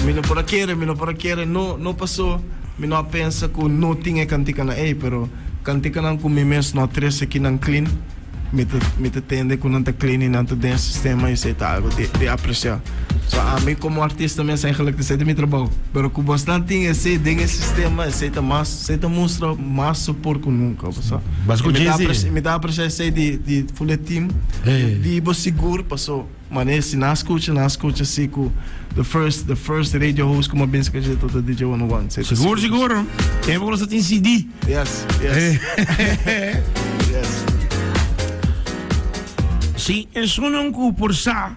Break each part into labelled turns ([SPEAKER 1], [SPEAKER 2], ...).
[SPEAKER 1] Mino para querer, no passou, mino pensa que não tinha cantica na pero cantica não com memes no 13 aqui não clean, me te tende com não te clean e não te den sistema e sei tá algo de apreciar. So a mim como artista mesmo eigenlijk de sei de meu trabalho, pero com bastante tinha esse ding sistema, sei tá mostra mais suporte que nunca, sabe?
[SPEAKER 2] Mas
[SPEAKER 1] me dá apreciar sei de full team, vivo seguro passou. Mas se não escuta assim com the first radio host como bem que a gente toda DJ101.
[SPEAKER 2] Seguro. Tem para você tem CD.
[SPEAKER 1] Yes.
[SPEAKER 2] Sim, é só não por sa.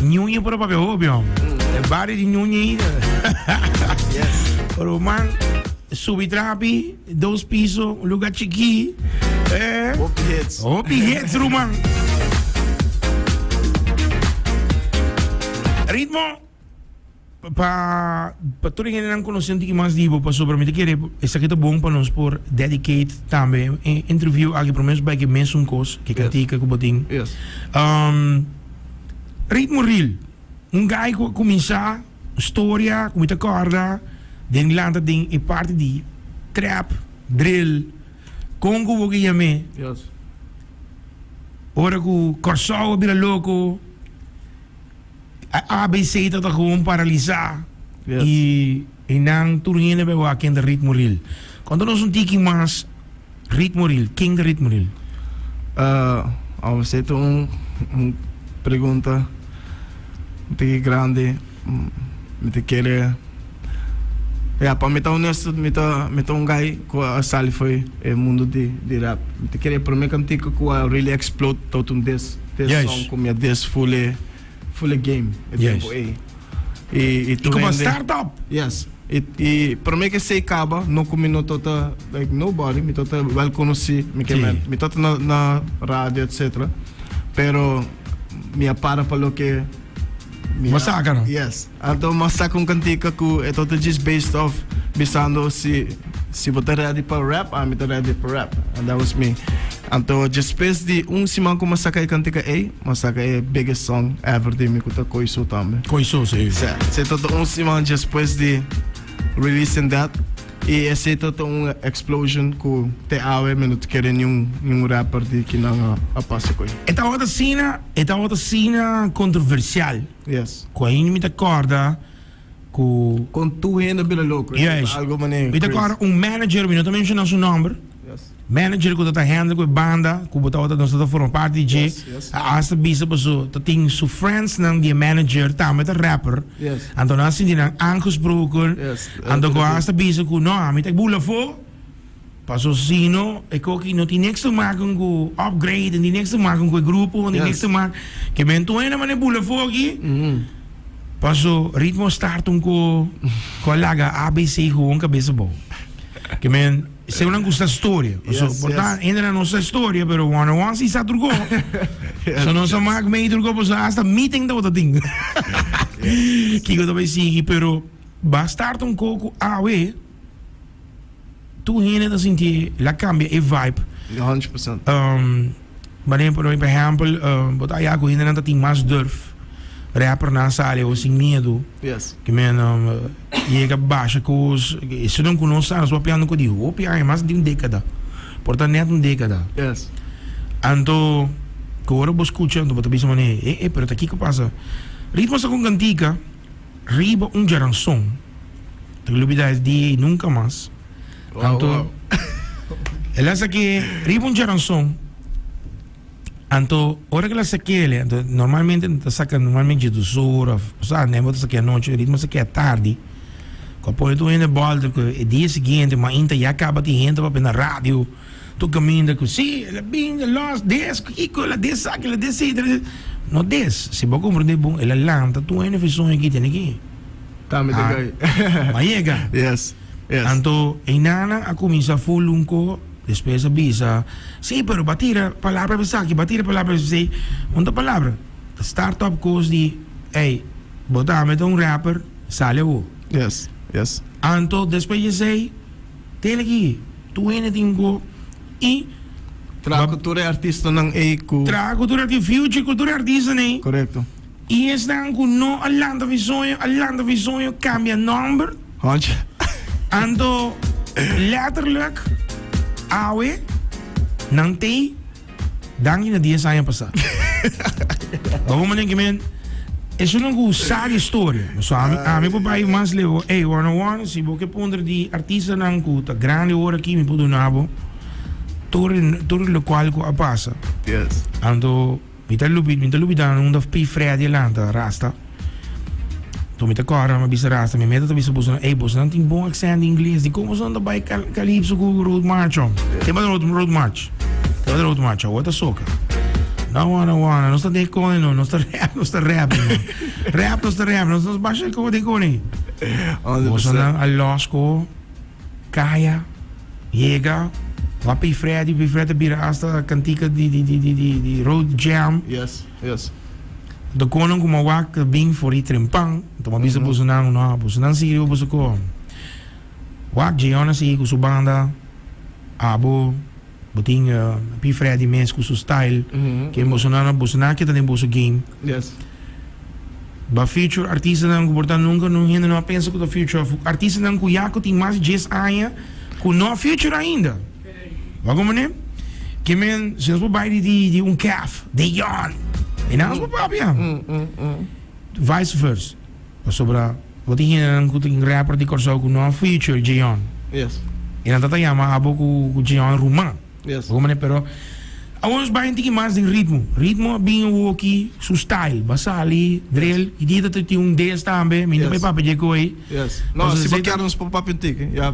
[SPEAKER 2] Nhunha para papel óbvio. É vários de nhunha.
[SPEAKER 1] Yes.
[SPEAKER 2] Pero man, subitrapi, 2 pisos, lugar chiqui. Opi hits, Roman. Ritmo para toda gente não conhece que mais digo para sobre mim que essa aqui tá bom para nós por dedicate também interview aqui para menos que menção coisa que critica que botin.
[SPEAKER 1] Yes.
[SPEAKER 2] Ritmo real. Guy começar história com muita corda, den landa den e parte de trap, drill, Congo que chame.
[SPEAKER 1] Yes.
[SPEAKER 2] Ora que Corsau vira louco. A ABC está gewoon paralisar.
[SPEAKER 1] Yes.
[SPEAKER 2] E nang turine be wa ken de ritmo real. Quando nós tiki mas ritmo real, king de ritmo real.
[SPEAKER 1] Você tem pergunta muito grande, me querer. Para mim tá honesto, me tá guy que a sali foi o mundo de rap. Me querer para mim cantiga que a really explode todo des song como a des full game.
[SPEAKER 2] Yes.
[SPEAKER 1] E
[SPEAKER 2] como a startup.
[SPEAKER 1] Yes. E para mim que se acaba, não como não tota like nobody, me tota well conheci, me tota na rádio etc. Pero me para lo que
[SPEAKER 2] Masaka no?
[SPEAKER 1] Yes. Então masaka um cantica que é tota just based off bisando se você ready para rap, me tá ready para rap. And that was me. Então, depois de semana que masaka cantica masaka é biggest song ever de me kuta coiso também.
[SPEAKER 2] Coiso, sim.
[SPEAKER 1] Se tota semana depois de releasing that e esse tota explosion que te awe me não querer nenhum rapper de que não a passa coi.
[SPEAKER 2] Esta outra cena controversial.
[SPEAKER 1] Yes.
[SPEAKER 2] Com a me acorda
[SPEAKER 1] com tu ainda bem louco.
[SPEAKER 2] Yes.
[SPEAKER 1] Algo maneiro.
[SPEAKER 2] Me acorda manager, me não também mencionar seu nome. Manager que está handle com a banda, que botar outra nós forma parte de a esta bisa passou, tem su friends não de manager, tá met a rapper. Então nós assim não angesproken. Então com esta bisa que não, a mim tá bula fo. Passou sino, e que não tem next te maken com upgrade, en die next te maken com grupo, en die next te maken que ben tu ainda mane bula fo aqui. Passou ritmo start com laga ABC gewoon cabeça bom. Que men se não gusta história, portanto ainda não nossa história, pero one se está turco. Se não se mag meio turco, pues hasta meeting da outra ding. Que eu também sigo, pero bastar coco awe. Tu ainda sentir la cambia e vibe.
[SPEAKER 1] 100%.
[SPEAKER 2] Maar por exemplo, botar aí algo ainda não tem mais durf. Rapper na sala ou sem medo.
[SPEAKER 1] Yes.
[SPEAKER 2] Que men chega baixa coisa, se não conhece, nós vamos piano com o o piano é mais de década. Portanto, net década.
[SPEAKER 1] Yes.
[SPEAKER 2] Então, que agora vou escutando, vou pensar mané, pero aqui que passa. Ritmo sa com cantica, riba geranção. Tu lubida de nunca mais. Então, ela sa que riba geranção. Então, hora que ela saquele, normalmente saca normalmente do zora, sabe, nem bota saque à noite, ritmo saque à tarde. Quando tu ainda volta que dia seguinte, mas ainda já acaba de gente para na rádio, tu caminha que sim, ela bem, lost des, que ela des saque, ela decide, não des, se você compreender bom, ela lanta, tu ainda fez sonho aqui, tem aqui.
[SPEAKER 1] Tá me diga.
[SPEAKER 2] Mas chega.
[SPEAKER 1] Yes.
[SPEAKER 2] Então, ainda a começar full unco. Despesa bisa. Sí, pero batira palavra bisa, que batira palavra bisa. Onde palavra? Startup course de, hey, botar met rapper, sale o.
[SPEAKER 1] Yes.
[SPEAKER 2] Anto, depois de sei, tem aqui, tu ainda tem go e
[SPEAKER 1] tra cultura artista não é cu.
[SPEAKER 2] Tra cultura de future, cultura artista nem.
[SPEAKER 1] Correto.
[SPEAKER 2] E estão com no alanda visonho cambia number.
[SPEAKER 1] Handje.
[SPEAKER 2] Ando letterlijk awe nang te dangi na 10 anos passar. Waarom denk je men? Is er een saaie historie. So a mi papai mas leo, hey, 101, si bo que ponder di artista nang ku ta grande ora aqui mi pudo nabo. Torre lo qual ko apasa.
[SPEAKER 1] Yes.
[SPEAKER 2] Ando mita lupi dan un of pi Freddy lanta rasta. To mita kora ma bisa rasta mi meta to bisa buso hey boss não tem bom accent inglês di como son da bai calypso ku road march on. Tem ba road march. Tem ba road march, outra soca. Não, não está de cone, não está rap, não está rap. Rap não está rap, não está baixa de cone. Você não a losco, caia, chega, lá para Freddy bira hasta cantica de road jam.
[SPEAKER 1] Yes.
[SPEAKER 2] De koning como wak bing for die trimpang, então bisa você não sirio você ko. Wak Giona si com sua banda, abo. Buting pi Freddy mens com seu style, que Bolsonaro que tem bolso game.
[SPEAKER 1] Yes.
[SPEAKER 2] Ba future artista não comporta nunca não ainda não pensa com o future artista não cuiaco tem mais 10 anos com no future ainda. Vamos né? Que men se nós vai de caf, de Jan. E nós vamos papia. Vice versa. Sobre o tinha não com rapper de corso com no future Jan.
[SPEAKER 1] Yes.
[SPEAKER 2] E não tá chama abo com Jan Ruma.
[SPEAKER 1] Yes.
[SPEAKER 2] Como pero awons bain tiki mas ding ritmo bing woki su style basali drill idita to yung dance tambe minta pa papa je koi.
[SPEAKER 1] Yes. No, si bakar nos pop up tik. Ja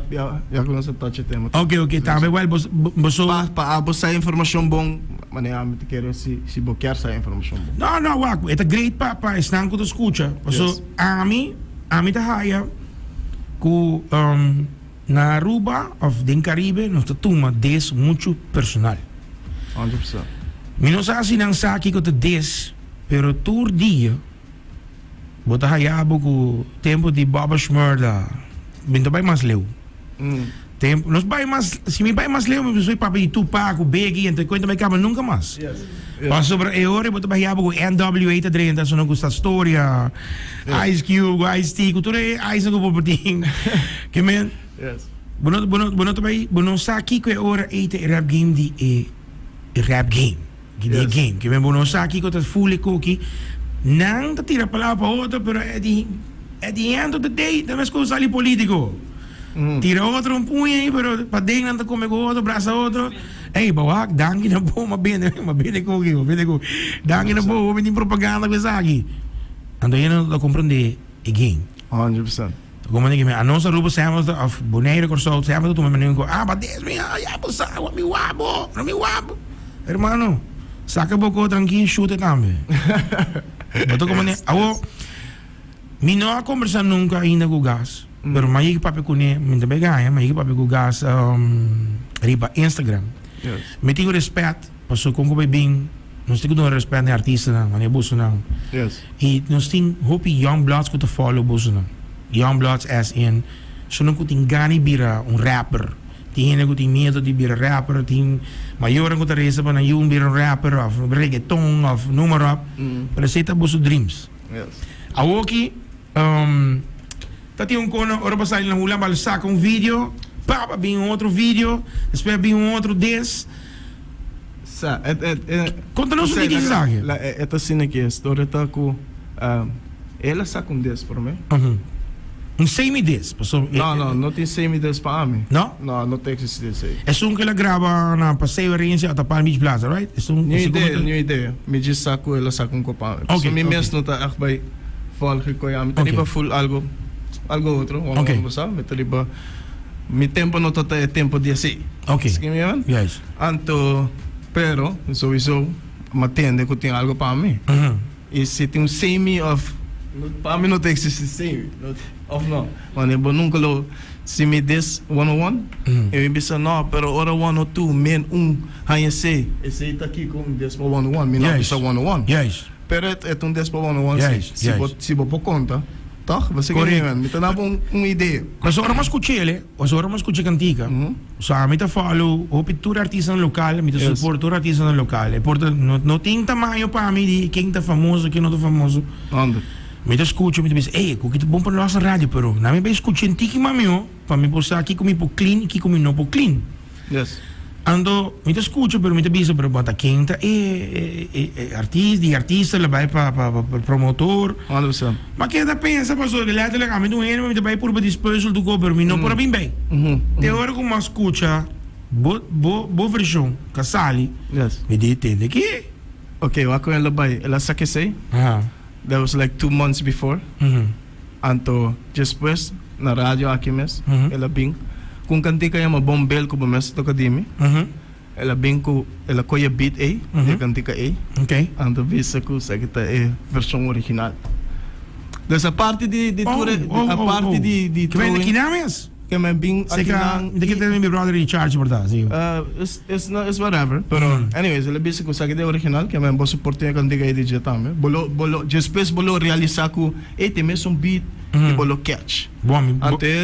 [SPEAKER 1] kon sa touch tema.
[SPEAKER 2] Okay, tambe well boso
[SPEAKER 1] pa abo sa information bong mane am te quero si bakar sa information bong.
[SPEAKER 2] No, wak, it's a great papa estan ko to escucha. So ami ta haya ku na Aruba of den Caribe nos tuma des mucho personal.
[SPEAKER 1] 100%.
[SPEAKER 2] Mi no sa sinang saki ko te des, pero tur dia bota hayabo ko tempo di Baba Shmurda. Binto bay mas leu. Tempo nos bay mas si mi bay mas leu mi soy papa di Tupac, Biggie, ente kwenta may kama nunca mas.
[SPEAKER 1] Yes.
[SPEAKER 2] Pa sobre e ore bota bay hayabo ko NWA ta drenta so no gusta storia. Ice Cube, Ice-T, ko ture ice ko popoting. Kemen
[SPEAKER 1] Yes.
[SPEAKER 2] Bono sa ki ko ora ete rap game di rap game. Gidi game. Que bono sa ki ko ta fully cookie. Nang ta tira pala pa otro pero at the end of the day, damas ko sali politico. Tira otro un puño pero pa ding nang ta come ko otro braza otro. Hey, bawak dangi na po mabene cookie. Dangi na po mabene propaganda ko sa aki. Ando yan na comprende a game.
[SPEAKER 1] 100%.
[SPEAKER 2] Como digo, a nossa Aruba saímos of Bonaire Corso, saímos do menino ah, mas desme, ya pues agua mi guapo, no mi guapo. Hermano, saca pouco tranquilo, chuta também. Boto como ne, awo mi não a conversar nunca ainda com gas. Pero mai papi com ne, me também ganha, mai papi com gas riba Instagram.
[SPEAKER 1] Yes.
[SPEAKER 2] Me tenho respeito, passou com como bem, nós temos um respeito de artista não, mas é bolso não.
[SPEAKER 1] Yes.
[SPEAKER 2] E nós temos hope young bloods que te follow bolso não. Young bloods as in so não tem gani bira rapper tem que tem medo de bira rapper tem maior que reza para um bira rapper of reggaeton of número para ser tabuso dreams.
[SPEAKER 1] Yes.
[SPEAKER 2] Awoki tem cono ora passar na hula bal saca vídeo papa bem outro vídeo espera bem outro des
[SPEAKER 1] Sa
[SPEAKER 2] conta-nos o que você sabe
[SPEAKER 1] esta cena aqui a história tá com ela saca des para mim.
[SPEAKER 2] Same this.
[SPEAKER 1] Não tem same this para mim.
[SPEAKER 2] Não?
[SPEAKER 1] Não tem esse desse.
[SPEAKER 2] É que ela grava na passeio Rense at Palm Beach Plaza, right?
[SPEAKER 1] New ideia. Me diz saco ela saca com copa.
[SPEAKER 2] Okay.
[SPEAKER 1] Me mesmo tá echt bij volg ko ja. Me taliba full algo outro.
[SPEAKER 2] Okay.
[SPEAKER 1] Me taliba mi tempo não tá tempo de assim.
[SPEAKER 2] Okay.
[SPEAKER 1] Sim, mesmo?
[SPEAKER 2] Yes.
[SPEAKER 1] Anto pero sowieso matende ko tem algo para mim. E se tem same of para mim não tem esse same. Of não, mano, eu nunca lo se me des 101, eu penso não, pero ora 102, men aí sei, esse tá aqui com des 101, me não pensa 101.
[SPEAKER 2] Yes.
[SPEAKER 1] Pero é des 101, se você por conta, Toch? Você quer man? Mita na uma ideia.
[SPEAKER 2] Mas ora mas escuchele, ora mas escuche cantica. So a mita follow o pittura artista local, mita support o artista local. E porta no tem tamanho para mim de quem tá famoso, quem não tá famoso.
[SPEAKER 1] Onde?
[SPEAKER 2] Mita escucho, mita diz, "Ei, que bom para nossa rádio, pero na me escuche antigo mamio, para me postar aqui comigo clean, aqui comigo não por clean."
[SPEAKER 1] Yes.
[SPEAKER 2] Ando, mita escucho, pero mita bisa, pero bota quem tá artista, lá vai para promotor.
[SPEAKER 1] 100%.
[SPEAKER 2] Mas que da pensa, pastor, ele é legal, mas não é, mas vai por disposal do governo, não por bem bem. De hora como escucha, boa versão, casali,
[SPEAKER 1] Yes.
[SPEAKER 2] me entende que?
[SPEAKER 1] Okay, wako ela bay. Ela sa say? That was like 2 months before. Anto, después, na radio aqui mes, ela bing. Kung kanti kaya mabombel ko ba mes to kadimi? Ela bing ko, ela koya beat A, de kanti ka A.
[SPEAKER 2] Ok.
[SPEAKER 1] Anto visa ko sa kita versão original. Dessa parte de a parte de
[SPEAKER 2] que vem daqui na mes?
[SPEAKER 1] que me bing
[SPEAKER 2] Sei que daqui tem meu brother in charge, verdade? Sim.
[SPEAKER 1] It's whatever. Pero anyways, ela bisa ko sa kita original que me bo suporte kanti ka DJ também. Bolo después bolo realizar ko ATM um beat e bolo catch.
[SPEAKER 2] Bom,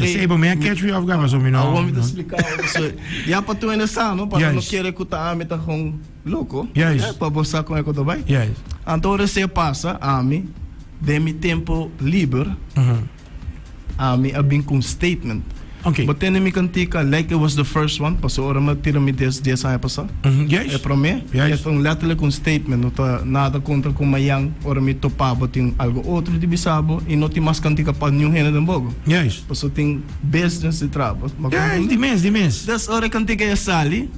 [SPEAKER 2] sei bom, me catch we off gava so me não.
[SPEAKER 1] Vamos me explicar isso. E a para tu ainda sabe, não? Para não querer que tá me tá com louco. Para você com eco do vai. Então você passa a mim de mi tempo livre. A mim abin com statement.
[SPEAKER 2] Okay.
[SPEAKER 1] But then mi cantica like it was the first one. Passou ora me tira me 10 anos passar.
[SPEAKER 2] Yes.
[SPEAKER 1] É para mim. É um letterlijk um statement. Não tá nada contra com mayang ora me topava tem algo outro de bisabo e não tem mais cantica para nenhum renda de bogo.
[SPEAKER 2] Yes.
[SPEAKER 1] Passou tem business de trabalho.
[SPEAKER 2] Yes, dimens.
[SPEAKER 1] Das hora cantica é sali.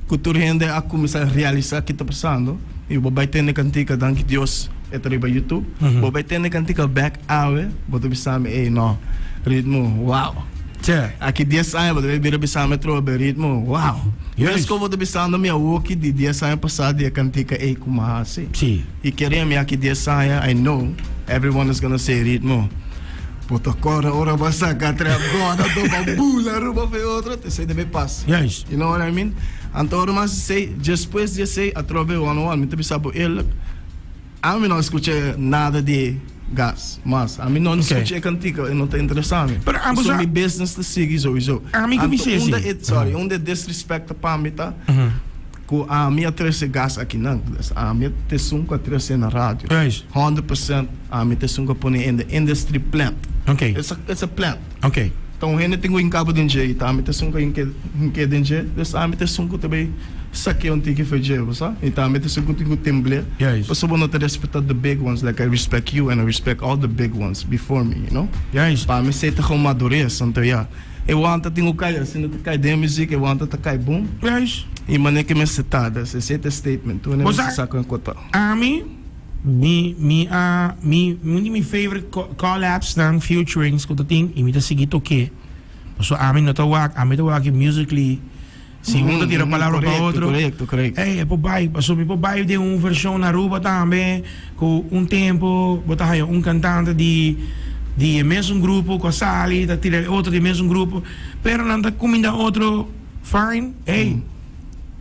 [SPEAKER 1] Cultura renda a começar a realizar o que está passando. E o babai tem cantica danke Deus. É para YouTube. O babai tem cantica back hour. Boto bisame não. Ritmo. Wow. Aqui 10 anos, eu vou bisar metro ritmo. Uau! Yes. Eu vou bisar no meu work de 10 anos passado e cantica ei como assim.
[SPEAKER 2] Sim.
[SPEAKER 1] E queremos aqui 10 anos, I know everyone is gonna say ritmo. Puta cora, ora vai sacar trap agora, do bambula, ruba foi outra, te sei deve passar.
[SPEAKER 2] Yes.
[SPEAKER 1] You know what I mean? Então, mas sei, depois de sei a trove 101, me te bisabo ele. A mim não escutei nada de gas, mas a mim não escutei cantica, eu não estou interessado. So mi business te sigue sowieso.
[SPEAKER 2] A mim que me sei
[SPEAKER 1] sorry, onde disrespecta para mim tá? Com a minha 13 gas aqui não, a minha te sunca 13 na rádio. 100% a minha te sunca põe in the industry plant.
[SPEAKER 2] Okay.
[SPEAKER 1] It's a plant.
[SPEAKER 2] Okay.
[SPEAKER 1] Então a gente tem um cabo de DJ, tá? A minha te sunca em que DJ, a minha te sunca também. Saquei que foi jeito, sabe? Então, eu estou com temblé. Mas eu não te respeitar the big ones, like I respect you and I respect all the big ones before me, you know? Para mim, sei que com madurez, então, eu ando tenho cair, se não te cai de música, eu ando te cai boom. E mané que me setada, se sete statement, tu não me saco em cota.
[SPEAKER 2] A mim, my favorite collabs ng featurings ko tating imita sige toque. So amin natawag, musically. Se um tira a palavra para outro.
[SPEAKER 1] Correto.
[SPEAKER 2] É pobai, so mi pobai de versão na rua também, com tempo, botar cantante de mesmo grupo, com a Sally, da tira outro de mesmo grupo, pero não tá comendo outro, fine,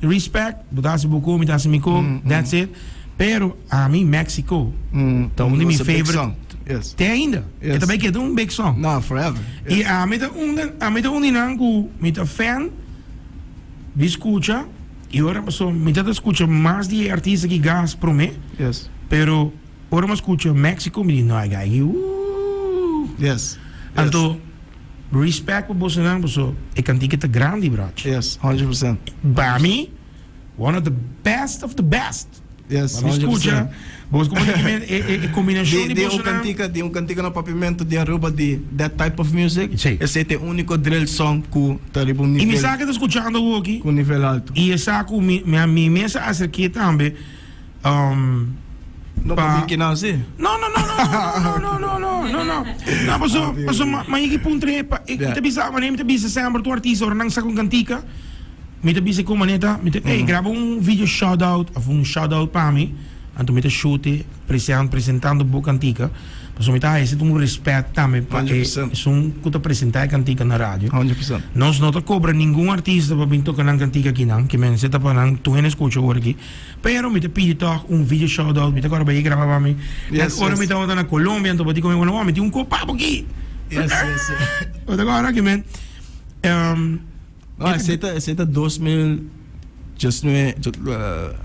[SPEAKER 2] respect, botar se buco, me dá se mico, that's it. Pero a mim Mexico, então um de meus favorite.
[SPEAKER 1] Yes.
[SPEAKER 2] Tem ainda. Eu também quero um big song.
[SPEAKER 1] No, forever.
[SPEAKER 2] E a mim tá dinango, me tá fan. Me escucha e agora me escucha mais de artistas que gas para mim.
[SPEAKER 1] Yes.
[SPEAKER 2] Pero agora me escucha México me diz não é gai.
[SPEAKER 1] Yes.
[SPEAKER 2] Então respect para você não pessoa é cantiga tá grande brother.
[SPEAKER 1] Yes, 100%.
[SPEAKER 2] Para mim one of the best of the best.
[SPEAKER 1] Yes,
[SPEAKER 2] me escucha. Vos como é combinação
[SPEAKER 1] de um cantiga no papimento de aruba de that type of music. Esse é o único drill song com um nível.
[SPEAKER 2] E me saca tá escutando aqui
[SPEAKER 1] com nível alto.
[SPEAKER 2] E essa com minha mesa acerquei também.
[SPEAKER 1] Não para que não assim?
[SPEAKER 2] Não, mas aqui puntre, te bisa, mas nem te bisa sempre tu artista ou não saca com cantica. Me te bisa com maneta, grava um vídeo shout out, ou um shout out para mim. anto me te shoote presentando book antica. So me ta esse um respeito também para kuta presentar cantica na rádio.
[SPEAKER 1] 100%.
[SPEAKER 2] Nós não cobra nenhum artista para vir tocar na cantica aqui não, que men se tá para tu não escuta agora aqui. Pero me te pede toch vídeo shout out, me te agora vai gravar para mim. Agora me tá na Colômbia, então pode comer me tem copapo aqui.
[SPEAKER 1] Yes.
[SPEAKER 2] Agora aqui men.
[SPEAKER 1] Aceita 2000 just no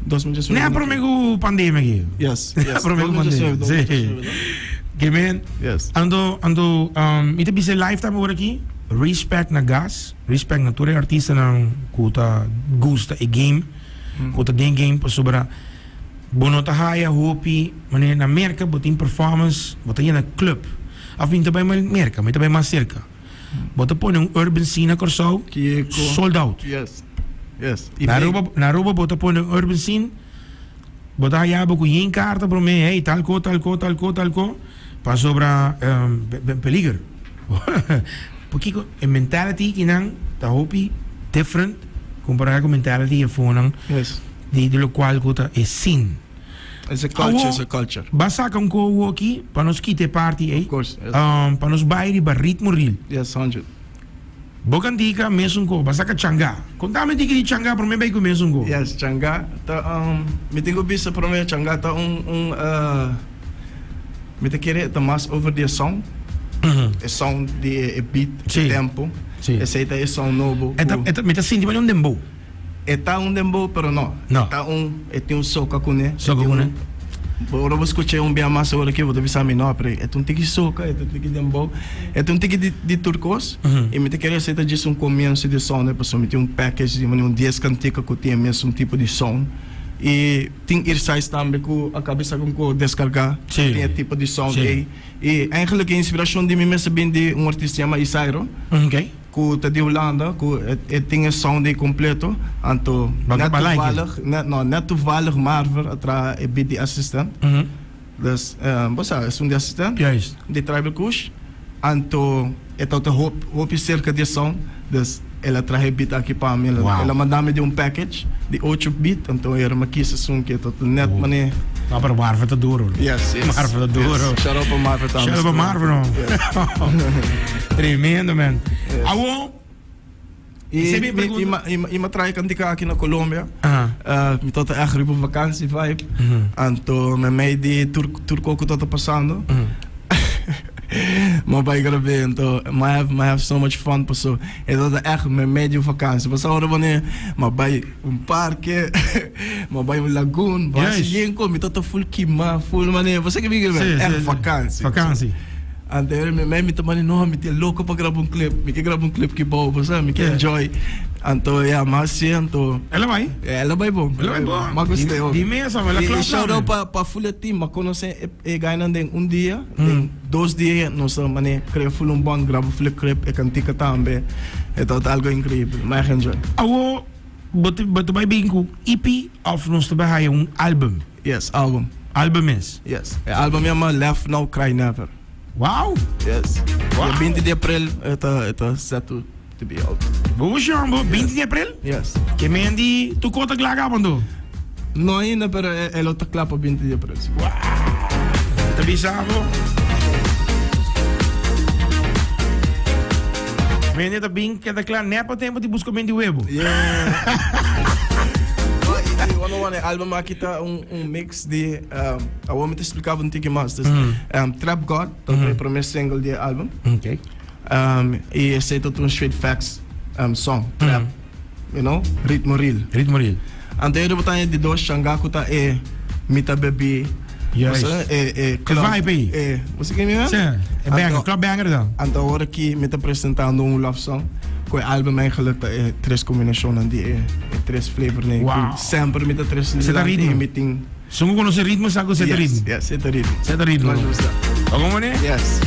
[SPEAKER 1] 2018.
[SPEAKER 2] Não é para mim pandemia aqui.
[SPEAKER 1] Yes.
[SPEAKER 2] Para mim pandemia. Que men.
[SPEAKER 1] Yes.
[SPEAKER 2] Ando me te bisa lifetime agora aqui. Respect na gas, respect na toda artista na kuta gusta e game. Kuta den game pa sobra bonota haya hopi, mane na merka botin performance, botin na club. Afinta bij mijn merka, met bij maar circa. Bota pone un urban scene corso, sold out.
[SPEAKER 1] Yes.
[SPEAKER 2] Na roba bota pone un urban scene. Bota haya boku yin kaarten pro me, hey talco. Pa sobra peligro. Porque a mentality kinang ta hopi different comparado com mentality e fonang.
[SPEAKER 1] Yes.
[SPEAKER 2] De lo qual kota é sin.
[SPEAKER 1] It's a culture.
[SPEAKER 2] Basta kang ko aqui para nos kite party
[SPEAKER 1] Of course. Yes.
[SPEAKER 2] Para nos baile ba ritmo real.
[SPEAKER 1] Yes, 100.
[SPEAKER 2] Bokan dika mesmo ko basta ka changa. Contame dika di changa para me bai ko mesmo ko.
[SPEAKER 1] Yes, changa. Ta me tengo bisa para me changa ta me te querer ta mas over the song. A song de beat, tempo. Essa é som novo.
[SPEAKER 2] Me tá sentindo um dembow.
[SPEAKER 1] Está dembow, pero no. Está tem soca com né. Agora vou escutar bem mais agora que vou avisar me não, é tiki soca, é tiki dembow, é tiki de turcos. E me te querer aceitar disso começo de som, né? Porque me tem package de 10 cantica que tem mesmo tipo de som. E tem exercício também que a cabeça com descarregar tem tipo de som aí. E eigenlijk a inspiração de mim mesmo vem de artista chamado Isairo.
[SPEAKER 2] Okay.
[SPEAKER 1] Que tá de Holanda, que tem som de completo, anto net toevallig Marvel atra é de assistent. Dus bossa é de assistent.
[SPEAKER 2] Juist.
[SPEAKER 1] De tribal kush, anto é tot hoop cerca de som, dus ela traz beat aqui para mim, ela manda-me de package de 8 beat, então eu maquisa som que tot net mané.
[SPEAKER 2] Ah, pero Marvel tá duro.
[SPEAKER 1] Yes.
[SPEAKER 2] Marvel tá duro.
[SPEAKER 1] Shout out para Marvel também.
[SPEAKER 2] Shout out para Marvel. Tremendo, man. Awo.
[SPEAKER 1] E me trai cantica aqui na Colômbia. Me tô echt op vakantie vibe. Anto me mei de turco que tô passando. Maar bij grabe, então, maar have so much fun, pessoal. É toda echt me meio vakantie. Você agora wanneer, maar bij parque, maar bij lagoon, waar je heen komt, me tô full kima, full maneer. Você que vive echt vakantie. Antes me também não me louco para gravar clip, me quer gravar clip que bom, você me quer enjoy. Então mas sim, então ela vai bom. Mas gostei.
[SPEAKER 2] De mesa, ela claro.
[SPEAKER 1] Shout out para full team, mas conhece ganhando dia, 2 dias, nós mané criar full bom, gravar full clip e cantica também. É todo algo incrível, mas enjoy.
[SPEAKER 2] Awo, but vai bem com EP of nós também há album.
[SPEAKER 1] Yes, album.
[SPEAKER 2] Album is.
[SPEAKER 1] Yes. Album é Laugh Now Cry Never.
[SPEAKER 2] Wow!
[SPEAKER 1] Yes. Wow. 20 de abril está set to be out.
[SPEAKER 2] Vamos chamar 20 de abril?
[SPEAKER 1] Yes.
[SPEAKER 2] Que mendi tu conta claga quando?
[SPEAKER 1] Não ainda, pero ela está claro para 20 de abril.
[SPEAKER 2] Wow! Te bisavo. Mendi tá bem que tá claro, nem para tempo de buscar bem de web.
[SPEAKER 1] Yeah. DJ101 album aqui tá mix de eu vou me explicar um pouquinho mais. Trap God, o primeiro single do álbum.
[SPEAKER 2] Okay.
[SPEAKER 1] E esse é todo straight facts song, trap. You know, ritmo real. Ante eu botar de dois changaku tá mita baby.
[SPEAKER 2] Yes.
[SPEAKER 1] Vibe. Você quer me ver?
[SPEAKER 2] Sim. Club banger dan.
[SPEAKER 1] Ante agora aqui me tá apresentando love song. Com o álbum eigenlijk é 3 combinações de 3 flavors, né?
[SPEAKER 2] Wow.
[SPEAKER 1] Sempre me tá 3
[SPEAKER 2] ritmo. Se não conhece ritmo, sabe que é ritmo.
[SPEAKER 1] Yes, é ritmo.
[SPEAKER 2] Seta ritmo. Vamos né?
[SPEAKER 1] Yes.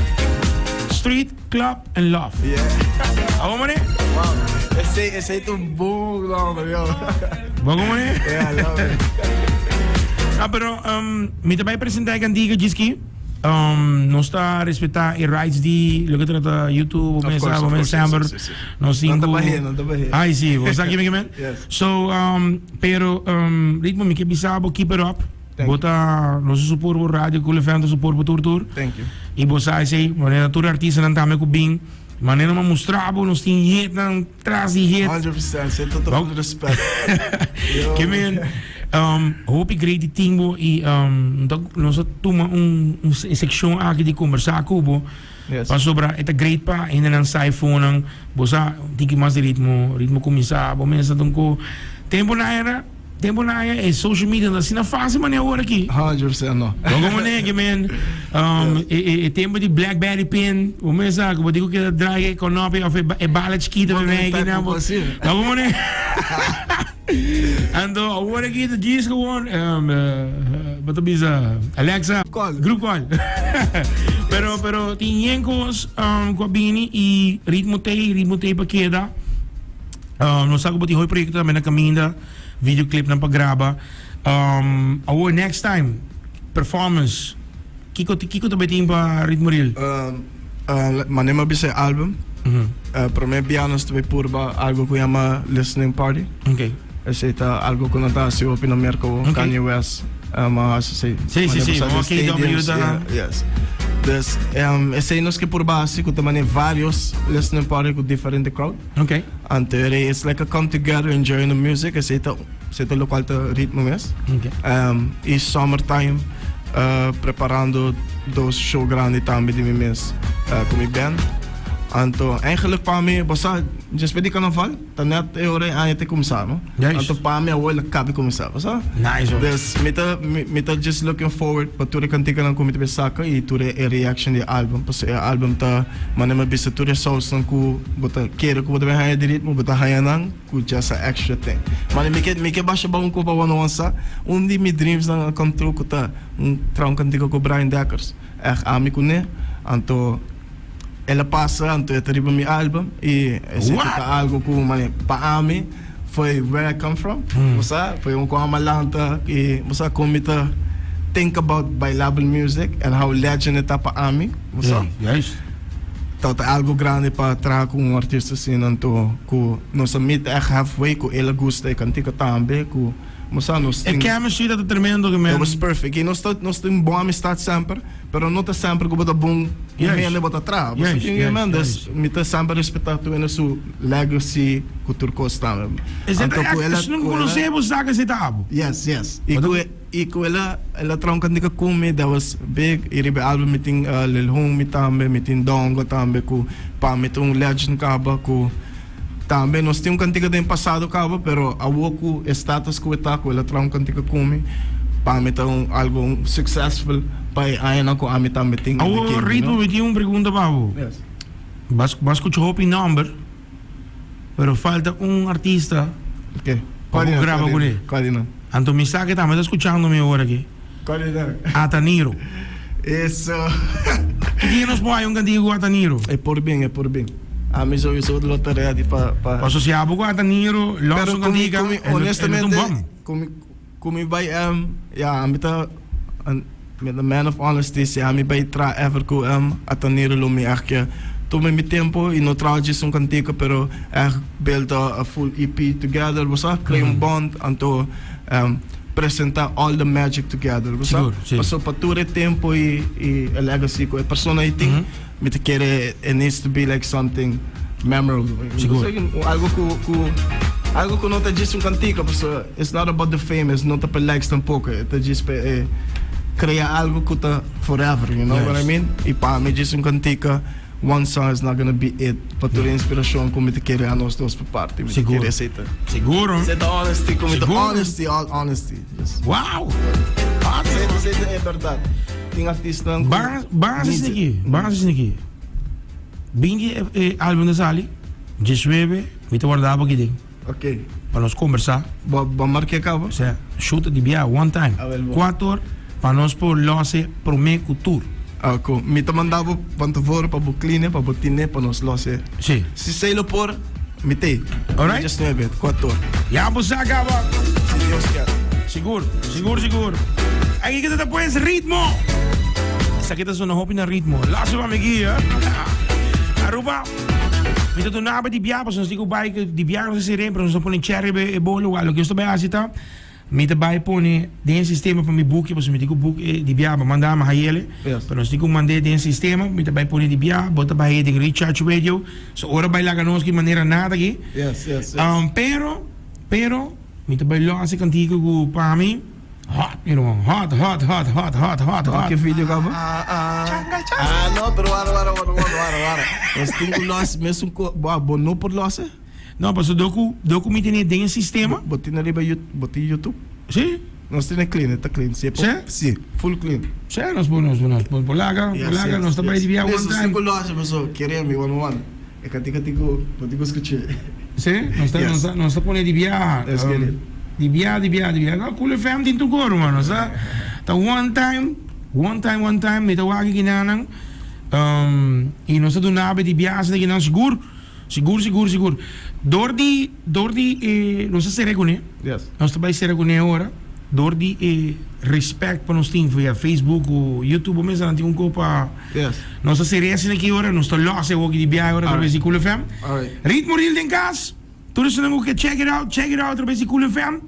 [SPEAKER 2] Street, club and love.
[SPEAKER 1] Yeah.
[SPEAKER 2] Vamos né?
[SPEAKER 1] Wow. Esse é tão bom, não, meu.
[SPEAKER 2] Vamos né?
[SPEAKER 1] Yeah, I love it.
[SPEAKER 2] Ah, pero me também apresentar cantiga diz que não está a respeitar os rights de lo que trata YouTube, não sinto.
[SPEAKER 1] Não tá barrendo.
[SPEAKER 2] Ai sim, você aqui me.
[SPEAKER 1] Yes.
[SPEAKER 2] So pero ritmo me que bisabo keep it up. Bota nosso suporte por rádio, com o evento suporte por tour.
[SPEAKER 1] Thank you.
[SPEAKER 2] E você aí, maneira tour artista não tá me bem, maneira uma mostrar, nós tem hit, não traz hit.
[SPEAKER 1] 100%, sem todo o respeito.
[SPEAKER 2] Que men, hoop ik great timbo e nós toma section aqui de conversar com
[SPEAKER 1] Yes.
[SPEAKER 2] para sobre esta great pa ainda não sai phone, você tem que mais ritmo começar, bom mesmo então com tempo na era é social media assim na fase maneira agora aqui.
[SPEAKER 1] 100% não.
[SPEAKER 2] Logo maneira que men, tempo de Blackberry pen, o mesmo que eu digo que drag economy of a ballot kit of me aqui na logo maneira. Ando agora aqui de disco one, bota bisa Alexa group call. Pero tinha coisas com a Bini e ritmo te para queda. Nós sabe que o projeto também na caminho, videoclip na para grava. Our next time performance. Kiko também tem para ritmo real.
[SPEAKER 1] Manema bisa album. Para mim pianos também purba algo que chama listening party.
[SPEAKER 2] Okay.
[SPEAKER 1] Esse algo que não tá se open no mercado Kanye West. Mas
[SPEAKER 2] sim. KW da.
[SPEAKER 1] Yes. Dus esse nos que por base que também vários listening party com diferente crowd.
[SPEAKER 2] Okay.
[SPEAKER 1] And it's like a come together enjoying the music. Esse local te ritmo mesmo.
[SPEAKER 2] Okay.
[SPEAKER 1] E summertime preparando dois show grande também de mim mesmo com minha band. Anto eigenlijk para mim, basta just bij die carnaval, dan net euro aan je te commissar, no? Anto para mim awal kabi commissar, basta.
[SPEAKER 2] Nice.
[SPEAKER 1] Dus mita just looking forward, but tu kan tika nang kumita besaka e tu a reaction di album, pas album ta manema bisa tu sauce nang ku bota kero ku bota haya di ritmo bota haya nang ku just a extra thing. Mane mike basha ba ko pa wansa, undi mi dreams nang come true ko ta traum kan tika ko Brian Deckers. Ami ko ne, anto ela passa anto é terrible mi album e esse algo que para mim foi where I come from. Você foi com a malanta e você comita think about bailable music and how legend it para mim. Você
[SPEAKER 2] yes.
[SPEAKER 1] Então algo grande para trazer com artista assim anto que nós meet halfway com ela gosta e cantica também com moça nós
[SPEAKER 2] tem chemistry dat tremendo que
[SPEAKER 1] it was perfect e nós tem boa amistade sempre pero não tá sempre como bom e ele bota atrás você mandas me tá sempre respeitar tu na sua legacy cultura costa
[SPEAKER 2] então ela não conhecemos saga se tabo
[SPEAKER 1] yes e com ela tronca de come that was big e ribe album meeting lil home também meeting dongo também com pa meeting legend caba com também nós temos cantiga do passado cabo pero a woku status ko eta ko ela traum cantiga kumi para mim então algo successful para aí não com a mim também tem
[SPEAKER 2] o ritmo me tinha uma pergunta babo
[SPEAKER 1] yes
[SPEAKER 2] mas que eu number pero falta artista
[SPEAKER 1] okay
[SPEAKER 2] para gravar com ele então me sabe que tá mas escutando me agora aqui Ataniro
[SPEAKER 1] isso
[SPEAKER 2] que nos põe cantiga Ataniro
[SPEAKER 1] é por bem a mim só isso do loteria de para
[SPEAKER 2] associado com Ataniro lanço cantiga
[SPEAKER 1] honestamente como vai a mim tá met the man of honesty se a mim vai tra ever com Ataniro lo me arque tomei meu tempo e não trajes cantiga pero build a full EP together você cria bond anto apresentar all the magic together você passou para todo tempo e a legacy com a persona e tem me te querer it needs to be like something memorable algo que não te diz cantiga porque it's not about the fame it's not about likes tampoco te diz criar algo que tá forever you know what I mean e para me diz cantiga one song is not gonna be it para tua inspiração como te querer a nós dois por parte me querer aceita
[SPEAKER 2] seguro
[SPEAKER 1] honesty como honesty all honesty
[SPEAKER 2] wow
[SPEAKER 1] aceita é verdade tem artista
[SPEAKER 2] basis aqui bem álbum da Sali Jeswebe me te guardava aqui
[SPEAKER 1] ok
[SPEAKER 2] para nós conversar
[SPEAKER 1] vamos marcar cabo
[SPEAKER 2] shoot de via one time 4 para nós por losse pro me cultura
[SPEAKER 1] ako me te mandava quanto for para bucline para botine para nós losse
[SPEAKER 2] sim
[SPEAKER 1] se sei lo por me te
[SPEAKER 2] alright
[SPEAKER 1] just 9 4
[SPEAKER 2] já você acaba
[SPEAKER 1] se Deus quer
[SPEAKER 2] seguro aqui que depois ritmo essa aqui tá só no na ritmo lá se vai aqui Aruba me te donava di biabos nós digo bike di biabos se sempre nós põe cherry e bolo algo que estou bem assim tá me trabalho pone dentro sistema para me book, porque me digo book de biaba mandar mas ele, para nós digo mandar dentro sistema, me trabalho pone de biaba, bota para aí de recharge radio, so ora vai lá ganos que maneira nada aqui.
[SPEAKER 1] Yes.
[SPEAKER 2] Pero me trabalho lá assim contigo para mim. Hot, you know, hot.
[SPEAKER 1] Que vídeo acaba? Não, pero wara. Nós temos loss, mesmo bom não por loss.
[SPEAKER 2] Não, mas o docu me tem dentro sistema.
[SPEAKER 1] Botina ali para YouTube.
[SPEAKER 2] Sim.
[SPEAKER 1] Nós temos clean, está clean. Sim, full clean.
[SPEAKER 2] Sim, nós polaga, nós trabalhamos de viagem one time.
[SPEAKER 1] Nós loss, mas queremos one. É catigo escutar.
[SPEAKER 2] Sim, nós tá ponendo de viagem. De viagem. Não, cool FM din to go, mano. Sa, ta one time, me tawag ginanang, e nós do nabe de viagem de ginang seguro. Door die, nós se recone.
[SPEAKER 1] Yes.
[SPEAKER 2] Nós trabalhamos se recone agora. Door die respect para nós team via Facebook ou YouTube, mas não tem copa.
[SPEAKER 1] Yes.
[SPEAKER 2] Nós se reação aqui agora, nós tá losse o de viagem agora através de Cool FM.
[SPEAKER 1] Alright.
[SPEAKER 2] Ritmo Real den Gas. Todos não que check it out através de Cool FM.